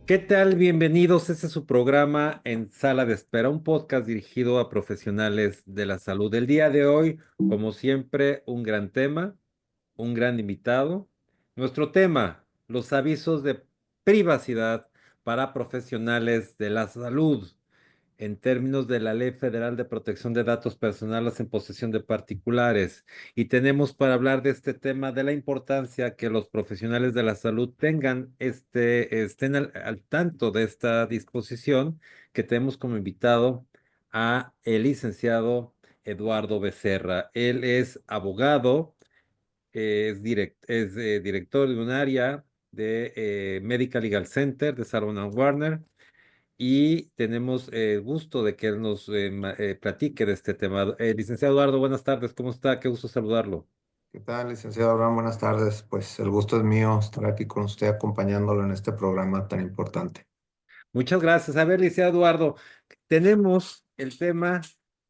¿Qué tal? Bienvenidos. Este es su programa En Sala de Espera, un podcast dirigido a profesionales de la salud. El día de hoy, como siempre, un gran tema, un gran invitado. Nuestro tema, los avisos de privacidad para profesionales de la salud en términos de la Ley Federal de Protección de Datos Personales en posesión de particulares. Y tenemos para hablar de este tema de la importancia que los profesionales de la salud estén al tanto de esta disposición que tenemos como invitado a el licenciado Eduardo Becerra. Él es abogado, es director de un área de Medical Legal Center de Sarah Warner y tenemos gusto de que él nos platique de este tema. Licenciado Eduardo, buenas tardes, ¿cómo está? Qué gusto saludarlo. ¿Qué tal, licenciado Abraham? Buenas tardes. Pues el gusto es mío estar aquí con usted acompañándolo en este programa tan importante. Muchas gracias. A ver, licenciado Eduardo, tenemos el tema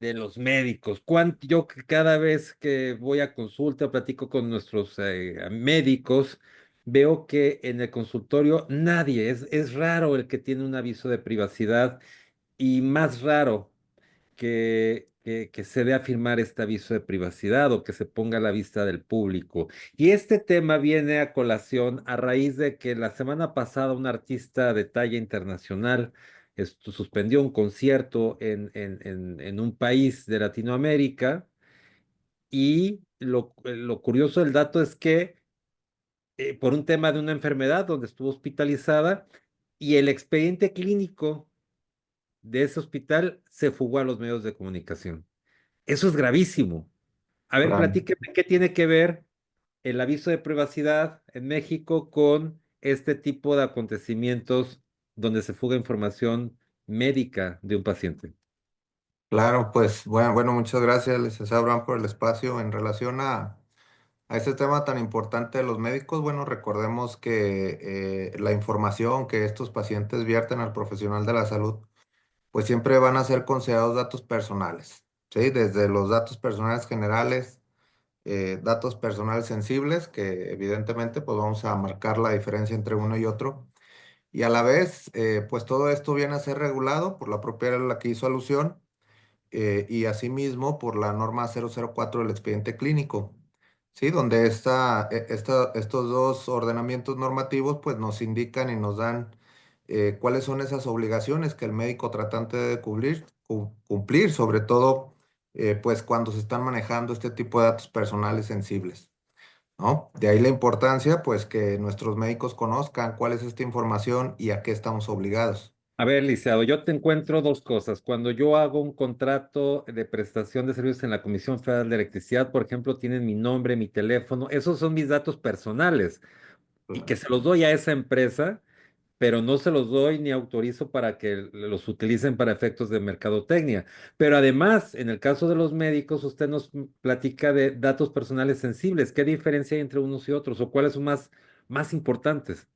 de los médicos. Yo cada vez que voy a consulta, platico con nuestros médicos, veo que en el consultorio nadie, es raro el que tiene un aviso de privacidad y más raro que se dé a firmar este aviso de privacidad o que se ponga a la vista del público. Y este tema viene a colación a raíz de que la semana pasada un artista de talla internacional suspendió un concierto en un país de Latinoamérica y lo curioso del dato es que por un tema de una enfermedad donde estuvo hospitalizada y el expediente clínico de ese hospital se fugó a los medios de comunicación. Eso es gravísimo. A ver, Claro. platíqueme qué tiene que ver el aviso de privacidad en México con este tipo de acontecimientos donde se fuga información médica de un paciente. Claro, pues bueno, muchas gracias, licenciado Abraham, por el espacio. En relación a este tema tan importante de los médicos, bueno, recordemos que la información que estos pacientes vierten al profesional de la salud, pues siempre van a ser considerados datos personales, ¿sí? Desde los datos personales generales, datos personales sensibles, que evidentemente pues vamos a marcar la diferencia entre uno y otro. Y a la vez, pues todo esto viene a ser regulado por la propia ley a la que hizo alusión y asimismo por la norma 004 del expediente clínico, ¿sí? Donde estos dos ordenamientos normativos pues nos indican y nos dan cuáles son esas obligaciones que el médico tratante debe cumplir, sobre todo pues cuando se están manejando este tipo de datos personales sensibles. ¿No? De ahí la importancia, pues, que nuestros médicos conozcan cuál es esta información y a qué estamos obligados. A ver, licenciado, yo te encuentro dos cosas. Cuando yo hago un contrato de prestación de servicios en la Comisión Federal de Electricidad, por ejemplo, tienen mi nombre, mi teléfono, esos son mis datos personales y que Claro. se los doy a esa empresa, pero no se los doy ni autorizo para que los utilicen para efectos de mercadotecnia. Pero además, en el caso de los médicos, usted nos platica de datos personales sensibles. ¿Qué diferencia hay entre unos y otros o cuáles son más importantes?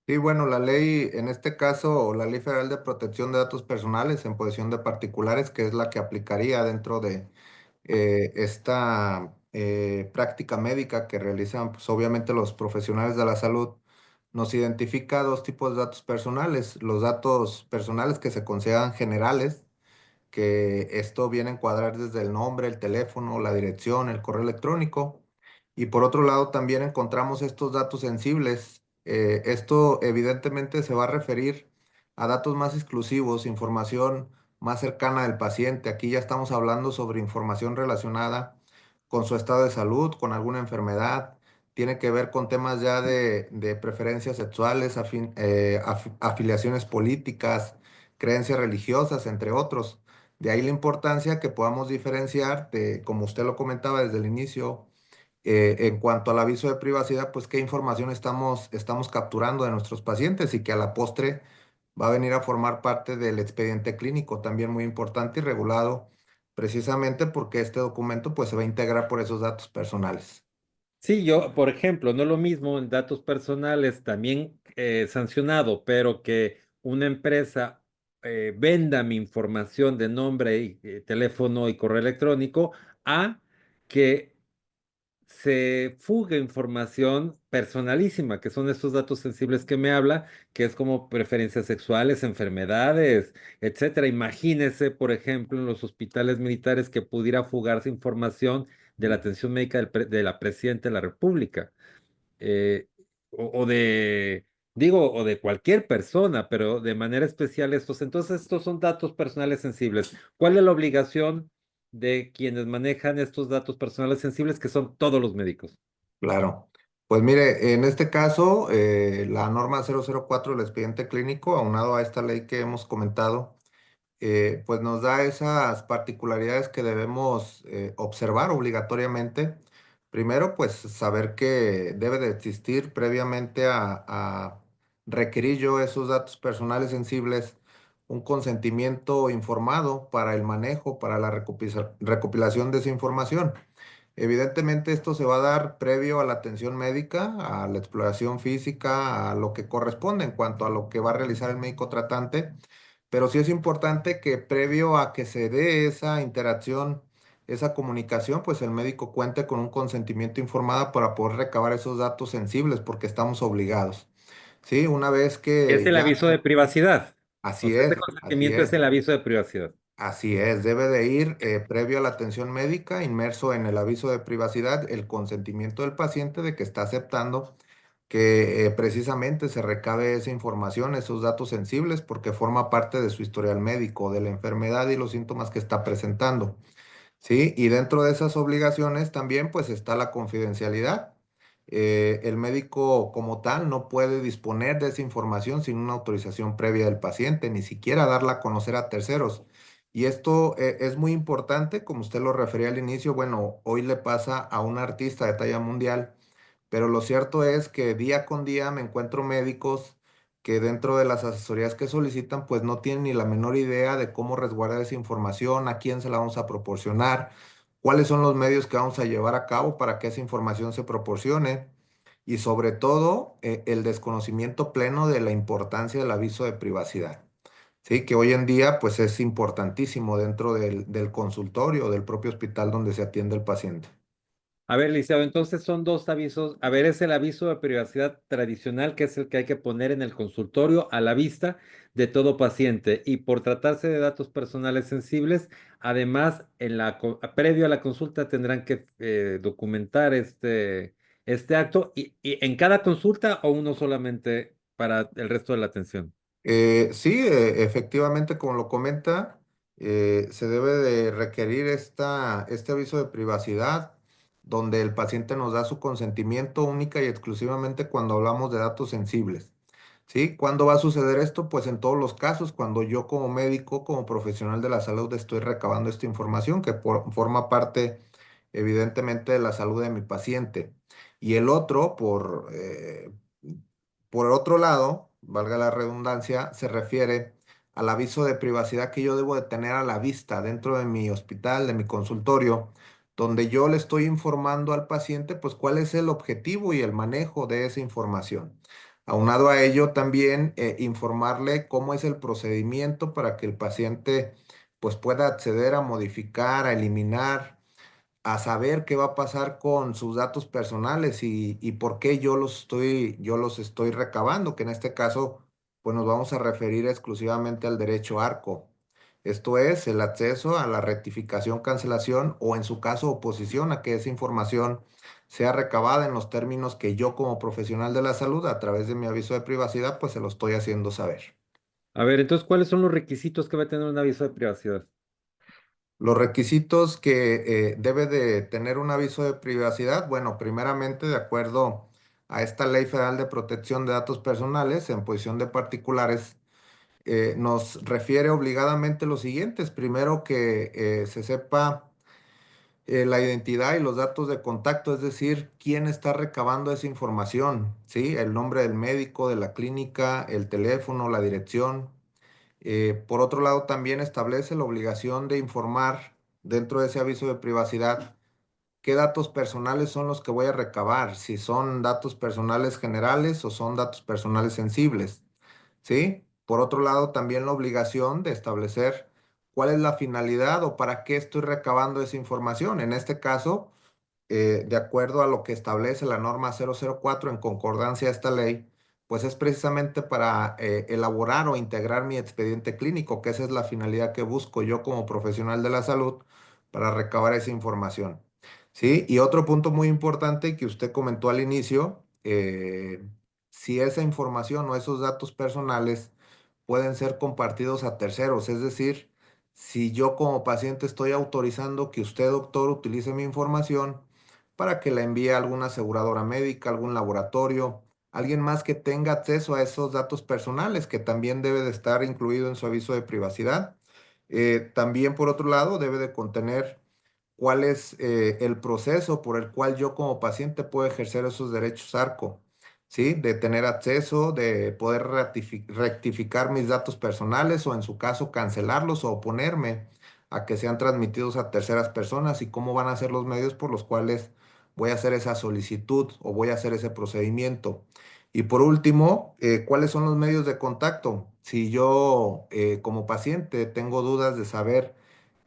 Sí, bueno, la ley, en este caso, la Ley Federal de Protección de Datos Personales en posesión de particulares, que es la que aplicaría dentro de esta práctica médica que realizan, pues, obviamente los profesionales de la salud, nos identifica dos tipos de datos personales. Los datos personales que se consideran generales, que esto viene a encuadrar desde el nombre, el teléfono, la dirección, el correo electrónico. Y por otro lado, también encontramos estos datos sensibles. Esto evidentemente se va a referir a datos más exclusivos, información más cercana del paciente. Aquí ya estamos hablando sobre información relacionada con su estado de salud, con alguna enfermedad. Tiene que ver con temas ya de preferencias sexuales, afiliaciones políticas, creencias religiosas, entre otros. De ahí la importancia que podamos diferenciar, como usted lo comentaba desde el inicio, en cuanto al aviso de privacidad, pues qué información estamos capturando de nuestros pacientes y que a la postre va a venir a formar parte del expediente clínico, también muy importante y regulado, precisamente porque este documento pues se va a integrar por esos datos personales. Sí, yo, por ejemplo, no es lo mismo en datos personales, también sancionado, pero que una empresa venda mi información de nombre y teléfono y correo electrónico a que se fuga información personalísima, que son estos datos sensibles que me habla, que es como preferencias sexuales, enfermedades, etcétera. Imagínese, por ejemplo, en los hospitales militares que pudiera fugarse información de la atención médica de la Presidenta de la República, eh, o de, digo, o de cualquier persona, pero de manera especial estos. Entonces, estos son datos personales sensibles. ¿Cuál es la obligación de quienes manejan estos datos personales sensibles, que son todos los médicos? Claro. Pues mire, en este caso, la norma 004 del expediente clínico, aunado a esta ley que hemos comentado, pues nos da esas particularidades que debemos observar obligatoriamente. Primero, pues saber que debe de existir previamente a requerir yo esos datos personales sensibles, un consentimiento informado para el manejo, para la recopilación de esa información. Evidentemente esto se va a dar previo a la atención médica, a la exploración física, a lo que corresponde en cuanto a lo que va a realizar el médico tratante, pero sí es importante que previo a que se dé esa interacción, esa comunicación, pues el médico cuente con un consentimiento informado para poder recabar esos datos sensibles porque estamos obligados. Sí, una vez Es que el ya, aviso de privacidad. O así sea, ese es, así consentimiento es es. el aviso de privacidad. Así es, debe de ir previo a la atención médica, inmerso en el aviso de privacidad, el consentimiento del paciente de que está aceptando que precisamente se recabe esa información, esos datos sensibles, porque forma parte de su historial médico, de la enfermedad y los síntomas que está presentando. Sí, y dentro de esas obligaciones también pues está la confidencialidad. El médico como tal no puede disponer de esa información sin una autorización previa del paciente, ni siquiera darla a conocer a terceros. Y esto es muy importante, como usted lo refería al inicio, bueno, hoy le pasa a un artista de talla mundial, pero lo cierto es que día con día me encuentro médicos que dentro de las asesorías que solicitan, pues no tienen ni la menor idea de cómo resguardar esa información, a quién se la vamos a proporcionar, cuáles son los medios que vamos a llevar a cabo para que esa información se proporcione y sobre todo el desconocimiento pleno de la importancia del aviso de privacidad. Sí, que hoy en día pues es importantísimo dentro del consultorio, del propio hospital donde se atiende el paciente. A ver, Liceo, entonces son dos avisos. A ver, es el aviso de privacidad tradicional, que es el que hay que poner en el consultorio a la vista de todo paciente. Y por tratarse de datos personales sensibles, además, previo a la consulta tendrán que documentar este acto y en cada consulta o uno solamente para el resto de la atención. Sí, efectivamente, como lo comenta, se debe de requerir este aviso de privacidad, donde el paciente nos da su consentimiento única y exclusivamente cuando hablamos de datos sensibles. ¿Sí? ¿Cuándo va a suceder esto? Pues en todos los casos, cuando yo como médico, como profesional de la salud, estoy recabando esta información que forma parte, evidentemente, de la salud de mi paciente. Y el otro, por otro lado, valga la redundancia, se refiere al aviso de privacidad que yo debo de tener a la vista dentro de mi hospital, de mi consultorio, donde yo le estoy informando al paciente, pues cuál es el objetivo y el manejo de esa información. Aunado a ello, también informarle cómo es el procedimiento para que el paciente pues pueda acceder a modificar, a eliminar, a saber qué va a pasar con sus datos personales y por qué yo los estoy recabando, que en este caso, pues nos vamos a referir exclusivamente al derecho ARCO. Esto es el acceso a la rectificación, cancelación o en su caso oposición a que esa información sea recabada en los términos que yo como profesional de la salud a través de mi aviso de privacidad, pues se lo estoy haciendo saber. A ver, entonces, ¿cuáles son los requisitos que va a tener un aviso de privacidad? Los requisitos que debe de tener un aviso de privacidad, bueno, primeramente de acuerdo a esta Ley Federal de Protección de Datos Personales en posición de particulares, nos refiere obligadamente los siguientes. Primero, que se sepa la identidad y los datos de contacto, es decir, quién está recabando esa información, ¿sí? El nombre del médico, de la clínica, el teléfono, la dirección. Por otro lado, también establece la obligación de informar dentro de ese aviso de privacidad qué datos personales son los que voy a recabar, si son datos personales generales o son datos personales sensibles, ¿sí? Por otro lado, también la obligación de establecer cuál es la finalidad o para qué estoy recabando esa información. En este caso, de acuerdo a lo que establece la norma 004 en concordancia a esta ley, pues es precisamente para elaborar o integrar mi expediente clínico, que esa es la finalidad que busco yo como profesional de la salud para recabar esa información. ¿Sí? Y otro punto muy importante que usted comentó al inicio, si esa información o esos datos personales pueden ser compartidos a terceros, es decir, si yo como paciente estoy autorizando que usted, doctor, utilice mi información para que la envíe a alguna aseguradora médica, algún laboratorio, alguien más que tenga acceso a esos datos personales, que también debe de estar incluido en su aviso de privacidad. También, por otro lado, debe de contener cuál es el proceso por el cual yo como paciente puedo ejercer esos derechos ARCO, ¿sí? De tener acceso, de poder rectificar mis datos personales o en su caso cancelarlos o oponerme a que sean transmitidos a terceras personas y cómo van a ser los medios por los cuales voy a hacer esa solicitud o voy a hacer ese procedimiento. Y por último, ¿cuáles son los medios de contacto? Si yo como paciente tengo dudas de saber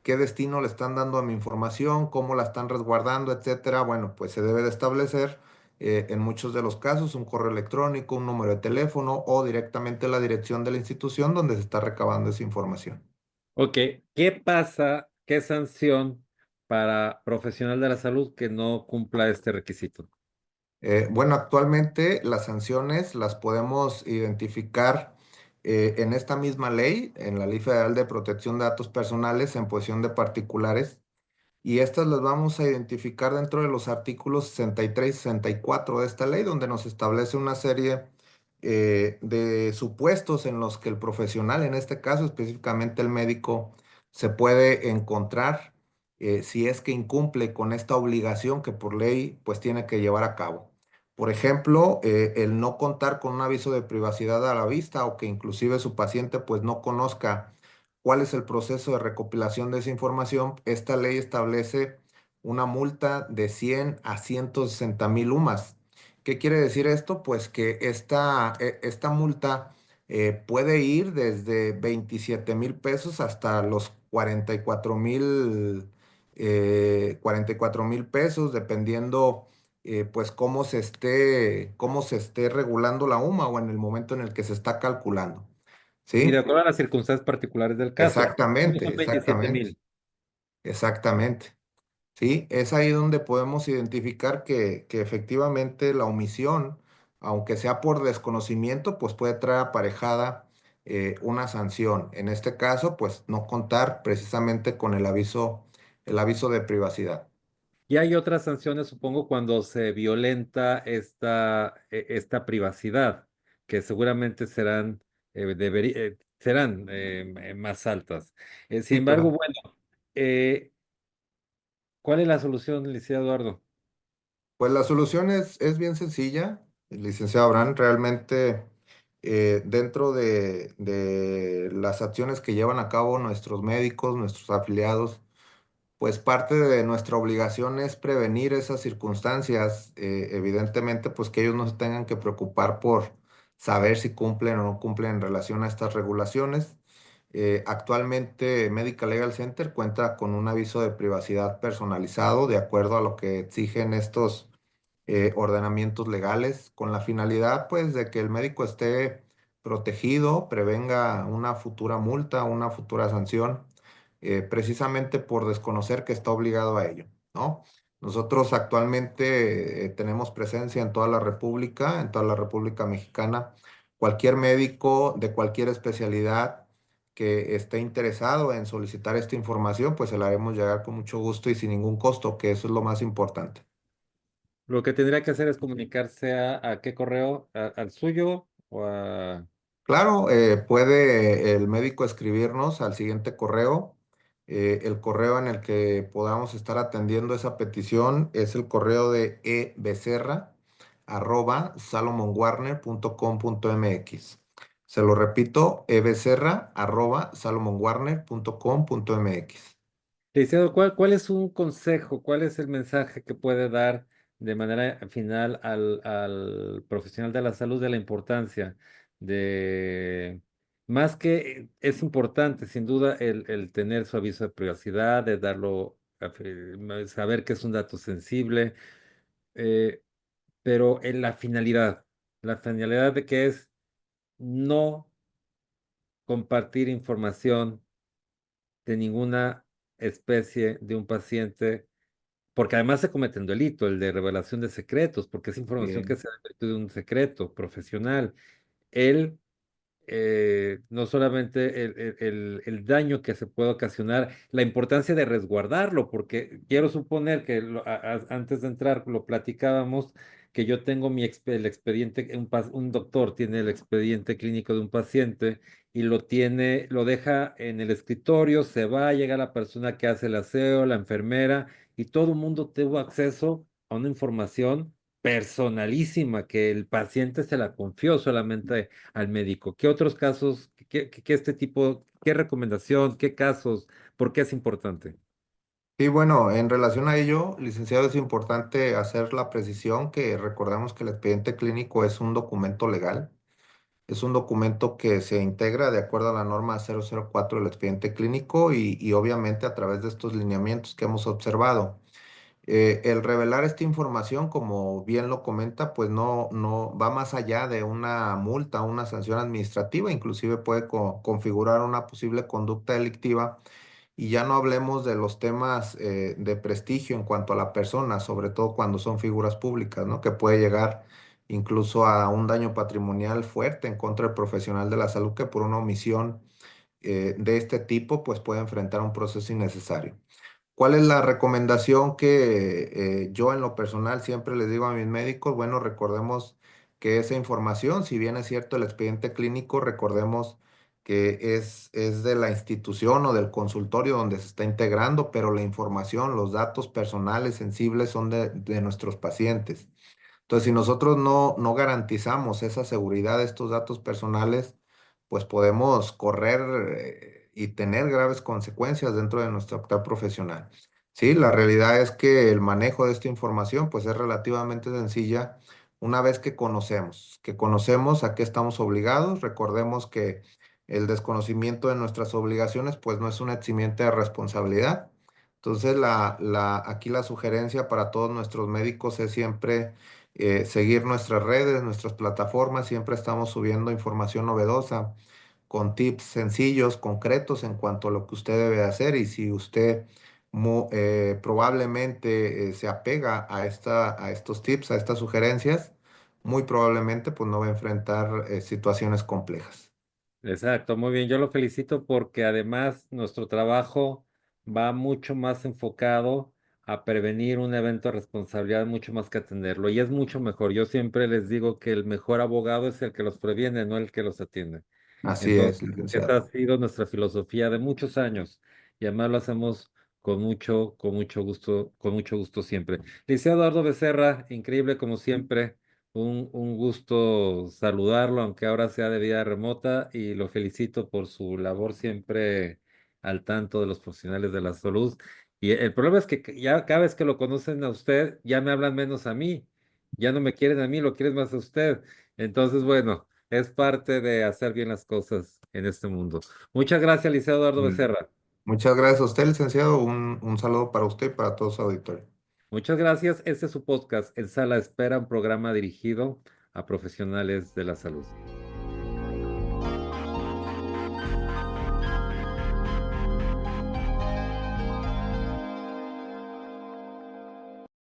qué destino le están dando a mi información, cómo la están resguardando, etcétera. Bueno, pues se debe de establecer en muchos de los casos un correo electrónico, un número de teléfono o directamente la dirección de la institución donde se está recabando esa información. Ok, ¿qué pasa, qué sanción para profesional de la salud que no cumpla este requisito? Bueno, actualmente las sanciones las podemos identificar en esta misma ley, en la Ley Federal de Protección de Datos Personales en posesión de particulares. Y estas las vamos a identificar dentro de los artículos 63 y 64 de esta ley, donde nos establece una serie de supuestos en los que el profesional, en este caso específicamente el médico, se puede encontrar si es que incumple con esta obligación que por ley pues tiene que llevar a cabo. Por ejemplo, el no contar con un aviso de privacidad a la vista o que inclusive su paciente pues no conozca cuál es el proceso de recopilación de esa información. Esta ley establece una multa de 100 a 160,000 UMAS. ¿Qué quiere decir esto? Pues que esta multa puede ir desde 27,000 pesos hasta los 44,000 pesos, dependiendo pues cómo se esté regulando la UMA o en el momento en el que se está calculando. Y de ¿Sí? acuerdo a las circunstancias particulares del caso, ¿cómo Exactamente, son 27 exactamente, mil? exactamente. Sí, es ahí donde podemos identificar que efectivamente la omisión, aunque sea por desconocimiento, pues puede traer aparejada una sanción. En este caso, pues no contar precisamente con el aviso de privacidad. Y hay otras sanciones, supongo, cuando se violenta esta privacidad, que seguramente serán más altas. Sin Sí, embargo, claro. bueno, eh, ¿cuál es la solución, licenciado Eduardo? Pues la solución es bien sencilla, licenciado Abraham. Realmente dentro de las acciones que llevan a cabo nuestros médicos, nuestros afiliados, pues parte de nuestra obligación es prevenir esas circunstancias. Evidentemente, pues que ellos no se tengan que preocupar por saber si cumplen o no cumplen en relación a estas regulaciones. Actualmente Medical Legal Center cuenta con un aviso de privacidad personalizado de acuerdo a lo que exigen estos ordenamientos legales, con la finalidad pues de que el médico esté protegido, prevenga una futura multa, una futura sanción, precisamente por desconocer que está obligado a ello, ¿no? Nosotros actualmente tenemos presencia en toda la República Mexicana. Cualquier médico de cualquier especialidad que esté interesado en solicitar esta información, pues se la haremos llegar con mucho gusto y sin ningún costo, que eso es lo más importante. Lo que tendría que hacer es comunicarse a qué correo, al suyo o a... Claro, puede el médico escribirnos al siguiente correo. El correo en el que podamos estar atendiendo esa petición es el correo de ebecerra@salomonwarner.com.mx. Se lo repito, ebecerra@salomonwarner.com.mx. Licenciado, ¿cuál es un consejo, cuál es el mensaje que puede dar de manera final al profesional de la salud de la importancia de, más que es importante, sin duda, el tener su aviso de privacidad, de darlo saber que es un dato sensible, eh, pero en la finalidad de que es no compartir información de ninguna especie de un paciente, porque además se comete un delito, el de revelación de secretos, porque es información que Bien. se ha de un secreto profesional. Él no solamente el daño que se puede ocasionar, la importancia de resguardarlo, porque quiero suponer que antes de entrar lo platicábamos, que yo tengo el expediente, un doctor tiene el expediente clínico de un paciente y lo deja en el escritorio, se va, llega la persona que hace el aseo, la enfermera, y todo el mundo tuvo acceso a una información personalísima que el paciente se la confió solamente al médico. ¿Qué otros casos, qué este tipo, qué recomendación, qué casos, por qué es importante? Y bueno, en relación a ello, licenciado, es importante hacer la precisión que recordemos que el expediente clínico es un documento legal. Es un documento que se integra de acuerdo a la norma 004 del expediente clínico y obviamente a través de estos lineamientos que hemos observado. El revelar esta información, como bien lo comenta, pues no va más allá de una multa, una sanción administrativa, inclusive puede configurar una posible conducta delictiva y ya no hablemos de los temas de prestigio en cuanto a la persona, sobre todo cuando son figuras públicas, ¿no? Que puede llegar incluso a un daño patrimonial fuerte en contra del profesional de la salud que por una omisión de este tipo, pues puede enfrentar un proceso innecesario. ¿Cuál es la recomendación que yo en lo personal siempre les digo a mis médicos? Bueno, recordemos que esa información, si bien es cierto el expediente clínico, recordemos que es de la institución o del consultorio donde se está integrando, pero la información, los datos personales sensibles son de nuestros pacientes. Entonces, si nosotros no garantizamos esa seguridad de estos datos personales, pues podemos correr y tener graves consecuencias dentro de nuestro actuar profesional. Sí, la realidad es que el manejo de esta información pues es relativamente sencilla una vez que conocemos a qué estamos obligados. Recordemos que el desconocimiento de nuestras obligaciones pues no es un eximiente de responsabilidad. Entonces, aquí la sugerencia para todos nuestros médicos es siempre seguir nuestras redes, nuestras plataformas. Siempre estamos subiendo información novedosa con tips sencillos, concretos en cuanto a lo que usted debe hacer. Y si usted probablemente se apega a estos tips, a estas sugerencias, muy probablemente pues no va a enfrentar situaciones complejas. Exacto, muy bien. Yo lo felicito porque además nuestro trabajo va mucho más enfocado a prevenir un evento de responsabilidad mucho más que atenderlo. Y es mucho mejor. Yo siempre les digo que el mejor abogado es el que los previene, no el que los atiende. Así es, Entonces, esa ha licenciado. sido nuestra filosofía de muchos años y además lo hacemos con mucho gusto siempre. Licenciado Eduardo Becerra, increíble como siempre, un gusto saludarlo, aunque ahora sea de vía remota, y lo felicito por su labor siempre al tanto de los profesionales de la salud. Y el problema es que ya cada vez que lo conocen a usted, ya me hablan menos a mí, ya no me quieren a mí, lo quieren más a usted. Entonces, bueno. Es parte de hacer bien las cosas en este mundo. Muchas gracias, Liceo Eduardo Mm. Becerra. Muchas gracias a usted, licenciado. Un saludo para usted y para todo su auditorio. Muchas gracias. Este es su podcast, En Sala de Espera, un programa dirigido a profesionales de la salud.